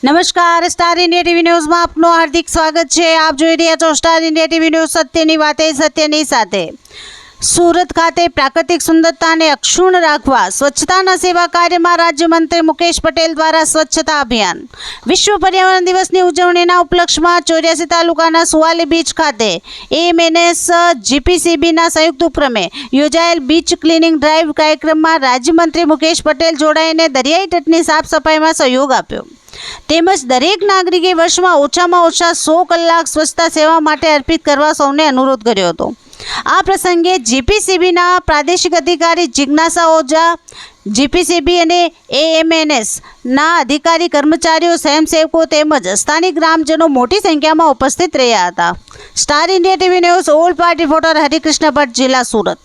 નમસ્કાર, star India TV ન્યૂઝમાં આપનું હાર્દિક સ્વાગત છે। આપ જોઈ રહ્યા છો સ્ટાર ઇન્ડિયા ટીવી ન્યૂઝ, સત્યની વાતે સત્યની સાથે। સુરત ખાતે પ્રાકૃતિક સુંદરતાને અક્ષુણ્ણ રાખવા સ્વચ્છતાના સેવા કાર્યમાં રાજ્યમંત્રી મુકેશ પટેલ દ્વારા સ્વચ્છતા અભિયાન। વિશ્વ પર્યાવરણ દિવસની ઉજવણીના ઉપલક્ષમાં 84 તાલુકાના સુવાલી બીચ ખાતે એએમએનએસ જીપીસીબીના સંયુક્ત ઉપક્રમે યોજાયેલ બીચ ક્લિનિંગ ડ્રાઈવ કાર્યક્રમમાં રાજ્યમંત્રી મુકેશ પટેલ જોડાઈને દરિયાઈ તટની સાફ સફાઈમાં સહયોગ આપ્યો તેમજ દરેક નાગરિકે વર્ષમાં ઓછામાં ઓછા 100 કલાક સ્વચ્છતા સેવા માટે અર્પિત કરવા સૌને અનુરોધ કર્યો હતો। આ પ્રસંગે જીપીસીબીના પ્રાદેશિક અધિકારી જિજ્ઞાસા ઓઝા, જીપીસીબી અને એએમએનએસના અધિકારી કર્મચારીઓ, સ્વયંસેવકો તેમજ સ્થાનિક ગ્રામજનો મોટી સંખ્યામાં ઉપસ્થિત રહ્યા હતા। Star India TV news all party reporter Harikrishna Bhatt, જિલ્લા સુરત।